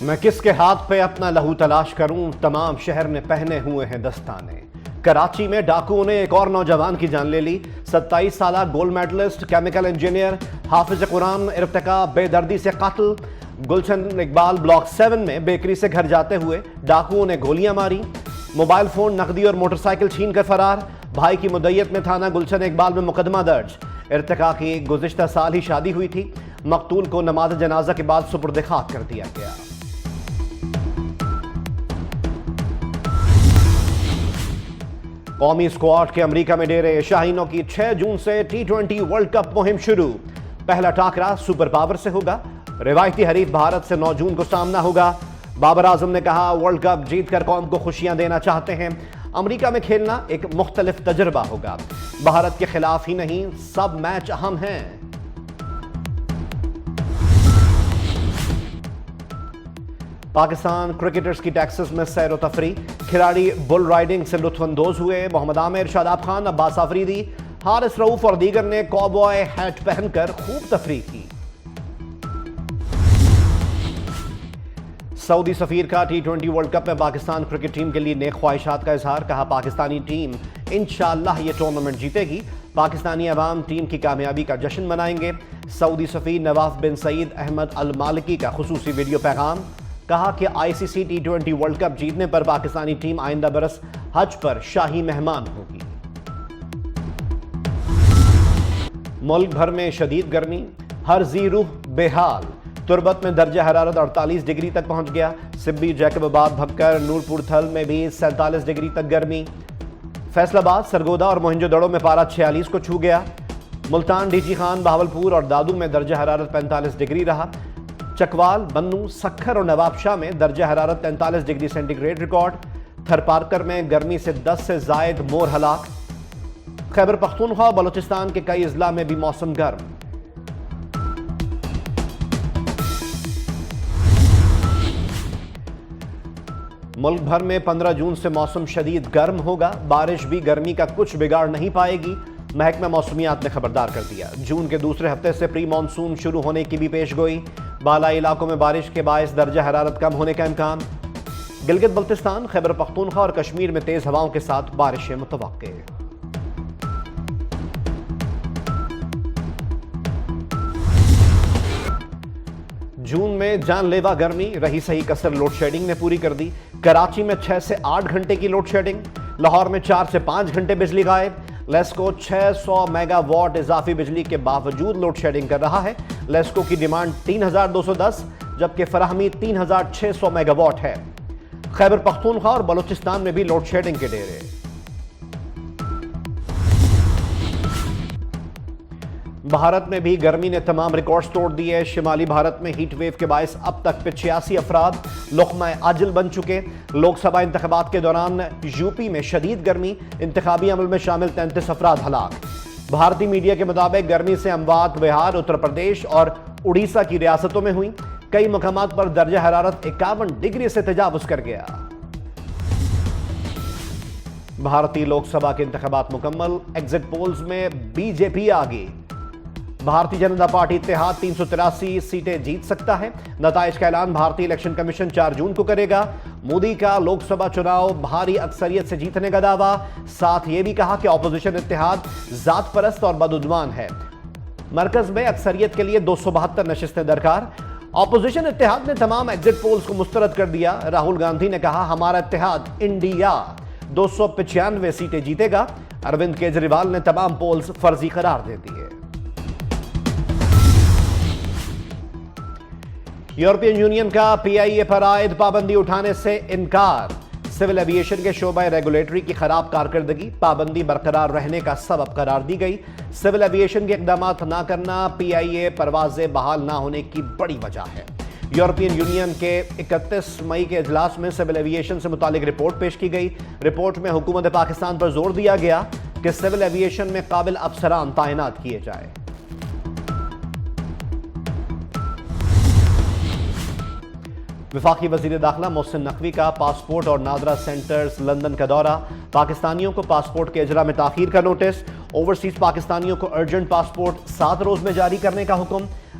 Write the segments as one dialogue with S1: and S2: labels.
S1: میں کس کے ہاتھ پہ اپنا لہو تلاش کروں، تمام شہر نے پہنے ہوئے ہیں دستانے۔ کراچی میں ڈاکوؤں نے ایک اور نوجوان کی جان لے لی۔ 27 سالہ گولڈ میڈلسٹ کیمیکل انجینئر حافظ قرآن ارتقا بے دردی سے قتل۔ گلشن اقبال بلاک 7 میں بیکری سے گھر جاتے ہوئے ڈاکوؤں نے گولیاں ماری۔ موبائل فون، نقدی اور موٹر سائیکل چھین کر فرار۔ بھائی کی مدعیت میں تھانہ گلشن اقبال میں مقدمہ درج۔ ارتقا کی گزشتہ سال ہی شادی ہوئی تھی۔ مقتول کو نماز جنازہ کے بعد سپرد خاک کر دیا گیا۔ قومی اسکواڈ کے امریکہ میں ڈیرے۔ شاہینوں کی 6 جون سے T20 ورلڈ کپ مہم شروع۔ پہلا ٹاکرا سپر پاور سے ہوگا۔ روایتی حریف بھارت سے 9 جون کو سامنا ہوگا۔ بابر اعظم نے کہا ورلڈ کپ جیت کر قوم کو خوشیاں دینا چاہتے ہیں۔ امریکہ میں کھیلنا ایک مختلف تجربہ ہوگا۔ بھارت کے خلاف ہی نہیں، سب میچ اہم ہیں۔ پاکستان کرکٹرز کی ٹیکسس میں سیر و تفریح۔ کھلاڑی بل رائڈنگ سے لطف اندوز ہوئے۔ محمد عامر، شاداب خان، عباس آفریدی، حارث رؤوف اور دیگر نے کوبوائے ہیٹ پہن کر خوب تفریح کی۔ سعودی سفیر کا T20 ورلڈ کپ میں پاکستان کرکٹ ٹیم کے لیے نیک خواہشات کا اظہار۔ کہا پاکستانی ٹیم انشاءاللہ یہ ٹورنامنٹ جیتے گی۔ پاکستانی عوام ٹیم کی کامیابی کا جشن منائیں گے۔ سعودی سفیر نواف بن سعید احمد المالکی کا خصوصی ویڈیو پیغام۔ کہا کہ ICC T20 ورلڈ کپ جیتنے پر پاکستانی ٹیم آئندہ برس حج پر شاہی مہمان ہوگی۔ ملک بھر میں شدید گرمی، ہر ذی روح بے حال۔ تربت میں درجہ حرارت 48 ڈگری تک پہنچ گیا۔ سبی، جیکب آباد، بھکر، نورپور تھل میں بھی 47 ڈگری تک گرمی۔ فیصل آباد، سرگودا اور موہنجو دڑو میں پارہ 46 کو چھو گیا۔ ملتان، ڈیچی خان، بہاولپور اور دادو میں درجہ حرارت 45 ڈگری رہا۔ چکوال، بنو، سکھر اور نواب شاہ میں درجہ حرارت 43 ڈگری سینٹی گریڈ ریکارڈ۔ تھر پارکر میں گرمی سے 10 سے زائد مور ہلاک۔ خیبر پختونخوا اور بلوچستان کے کئی اضلاع میں بھی موسم گرم۔ ملک بھر میں 15 جون سے موسم شدید گرم ہوگا۔ بارش بھی گرمی کا کچھ بگاڑ نہیں پائے گی، محکمہ موسمیات نے خبردار کر دیا۔ جون کے دوسرے ہفتے سے پری مانسون شروع ہونے کی بھی پیش گوئی۔ بالائی علاقوں میں بارش کے باعث درجہ حرارت کم ہونے کا امکان۔ گلگت بلتستان، خیبر پختونخوا اور کشمیر میں تیز ہواؤں کے ساتھ بارشیں متوقع۔ جون میں جان لیوا گرمی، رہی سہی کسر لوڈ شیڈنگ نے پوری کر دی۔ کراچی میں 6 سے 8 گھنٹے کی لوڈ شیڈنگ۔ لاہور میں 4 سے 5 گھنٹے بجلی غائب۔ لیسکو 600 میگا واٹ اضافی بجلی کے باوجود لوڈ شیڈنگ کر رہا ہے۔ لیسکو کی ڈیمانڈ 3210 جبکہ فراہمی 3600 میگا واٹ ہے۔ خیبر پختونخوا اور بلوچستان میں بھی لوڈ شیڈنگ کے ڈیرے۔ بھارت میں بھی گرمی نے تمام ریکارڈز توڑ دیے۔ شمالی بھارت میں ہیٹ ویو کے باعث اب تک 85 افراد لقمہ اجل بن چکے۔ لوک سبھا انتخابات کے دوران یوپی میں شدید گرمی، انتخابی عمل میں شامل 33 افراد ہلاک۔ بھارتی میڈیا کے مطابق گرمی سے اموات بہار، اتر پردیش اور اڑیسہ کی ریاستوں میں ہوئیں۔ کئی مقامات پر درجہ حرارت 51 ڈگری سے تجاوز کر گیا۔ بھارتی لوک سبھا کے انتخابات مکمل۔ ایگزٹ پولز میں BJP آگے۔ بھارتی جنتا پارٹی اتحاد 383 سیٹیں جیت سکتا ہے۔ نتائج کا اعلان بھارتی الیکشن کمیشن 4 جون کو کرے گا۔ مودی کا لوک سبھا چناؤ بھاری اکثریت سے جیتنے کا دعویٰ۔ ساتھ یہ بھی کہا کہ اپوزیشن اتحاد ذات پرست اور بدعنوان ہے۔ مرکز میں اکثریت کے لیے 272 نشستیں درکار۔ اپوزیشن اتحاد نے تمام ایگزٹ پولز کو مسترد کر دیا۔ راہل گاندھی نے کہا ہمارا اتحاد انڈیا 295 سیٹیں جیتے گا۔ اروند کیجریوال نے تمام پولز فرضی قرار دے دیے۔ یورپین یونین کا PIA پر عائد پابندی اٹھانے سے انکار۔ سول ایویشن کے شعبہ ریگولیٹری کی خراب کارکردگی پابندی برقرار رہنے کا سبب قرار دی گئی۔ سول ایویشن کے اقدامات نہ کرنا PIA پروازیں بحال نہ ہونے کی بڑی وجہ ہے۔ یورپین یونین کے 31 مئی کے اجلاس میں سول ایویشن سے متعلق رپورٹ پیش کی گئی۔ رپورٹ میں حکومت پاکستان پر زور دیا گیا کہ سول ایویشن میں قابل افسران تعینات کیے جائیں۔ وفاقی وزیر داخلہ محسن نقوی کا پاسپورٹ اور نادرا سینٹرز لندن کا دورہ۔ پاکستانیوں کو پاسپورٹ کے اجرا میں تاخیر کا نوٹس۔ اوورسیز پاکستانیوں کو ارجنٹ پاسپورٹ 7 روز میں جاری کرنے کا حکم۔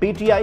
S1: PTI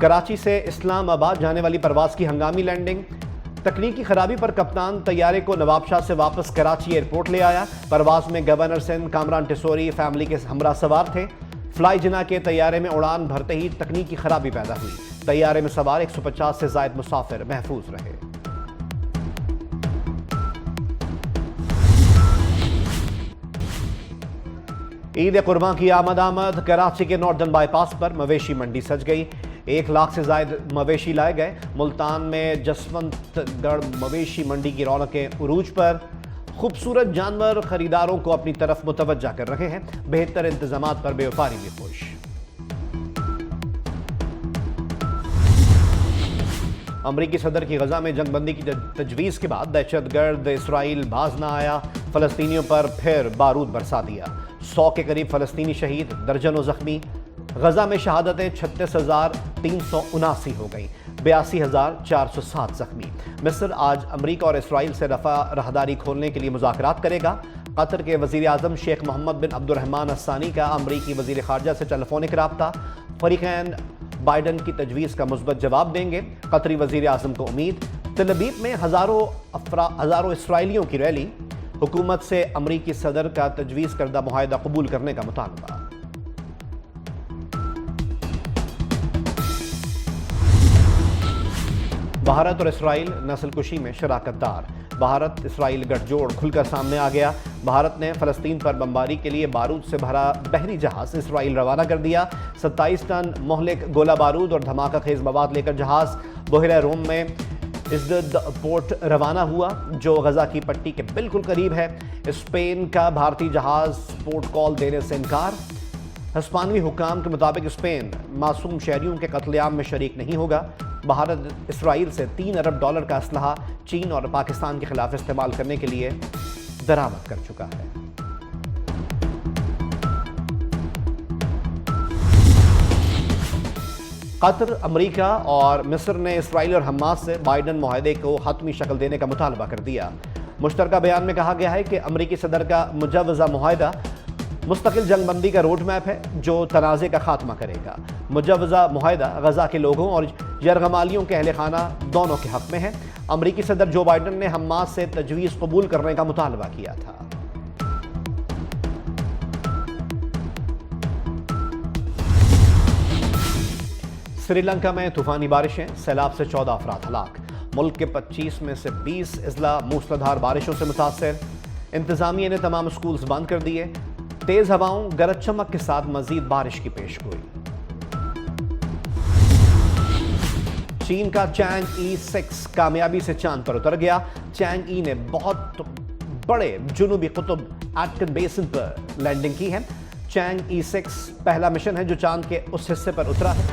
S1: کراچی سے اسلام آباد جانے والی پرواز کی ہنگامی لینڈنگ، تکنیکی خرابی پر کپتان طیارے کو نواب شاہ سے واپس کراچی ایئرپورٹ لے آیا۔ پرواز میں گورنر سندھ کامران ٹیسوری فیملی کے ہمراہ سوار تھے۔ فلائی جنا کے طیارے میں اڑان بھرتے ہی تکنیکی خرابی پیدا ہوئی، طیارے میں سوار 150 سے زائد مسافر محفوظ رہے۔ عید قرباں کی آمد کراچی کے ناردرن بائی پاس پر مویشی منڈی سج گئی، 1 لاکھ سے زائد مویشی لائے گئے۔ ملتان میں جسونت گڑھ مویشی منڈی کی رونقیں عروج پر، خوبصورت جانور خریداروں کو اپنی طرف متوجہ کر رہے ہیں، بہتر انتظامات پر بیوفاری بھی خوش۔ امریکی صدر کی غزہ میں جنگ بندی کی تجویز کے بعد دہشت گرد اسرائیل باز نہ آیا، فلسطینیوں پر پھر بارود برسا دیا، 100 کے قریب فلسطینی شہید، درجنوں زخمی۔ غزہ میں شہادتیں 36,379 ہو گئیں، 82,407 زخمی۔ مصر آج امریکہ اور اسرائیل سے رفح راہداری کھولنے کے لیے مذاکرات کرے گا۔ قطر کے وزیر اعظم شیخ محمد بن عبد الرحمن الثانی کا امریکی وزیر خارجہ سے ٹیلی فونک رابطہ، فریقین بائیڈن کی تجویز کا مثبت جواب دیں گے۔ قطری وزیر اعظم کو امید، تل ابیب میں ہزاروں اسرائیلیوں کی ریلی، حکومت سے امریکی صدر کا تجویز کردہ معاہدہ قبول کرنے کا مطالبہ۔ بھارت اور اسرائیل نسل کشی میں شراکت دار، بھارت اسرائیل گٹھ جوڑ کھل کر سامنے آ گیا۔ بھارت نے فلسطین پر بمباری کے لیے بارود سے بھرا بحری جہاز اسرائیل روانہ کر دیا، 27 ٹن مہلک گولہ بارود اور دھماکہ خیز مواد لے کر جہاز بحیرہ روم میں ازدد پورٹ روانہ ہوا، جو غزہ کی پٹی کے بالکل قریب ہے۔ اسپین کا بھارتی جہاز پورٹ کال دینے سے انکار، ہسپانوی حکام کے مطابق اسپین معصوم شہریوں کے قتل عام میں شریک نہیں ہوگا۔ بھارت اسرائیل سے $3 ارب کا اسلحہ چین اور پاکستان کے خلاف استعمال کرنے کے لیے درآمد کر چکا ہے۔ قطر، امریکہ اور مصر نے اسرائیل اور حماس سے بائیڈن معاہدے کو حتمی شکل دینے کا مطالبہ کر دیا۔ مشترکہ بیان میں کہا گیا ہے کہ امریکی صدر کا مجوزہ معاہدہ مستقل جنگ بندی کا روڈ میپ ہے جو تنازع کا خاتمہ کرے گا۔ مجوزہ معاہدہ غزہ کے لوگوں اور یرغمالیوں کے اہل خانہ دونوں کے حق میں ہے۔ امریکی صدر جو بائیڈن نے حماس سے تجویز قبول کرنے کا مطالبہ کیا تھا۔ سری لنکا میں طوفانی بارشیں، سیلاب سے 14 افراد ہلاک، ملک کے 25 میں سے 20 اضلاع موسلادھار بارشوں سے متاثر۔ انتظامیہ نے تمام اسکولز بند کر دیے، تیز ہواؤں گرج چمک کے ساتھ مزید بارش کی پیشگوئی۔ چین کا چینگ ای 6 کامیابی سے چاند پر اتر گیا۔ چینگ ای نے بہت بڑے جنوبی قطب ایٹکن بیسن پر لینڈنگ کی ہے۔ چینگ ای 6 پہلا مشن ہے جو چاند کے اس حصے پر اترا ہے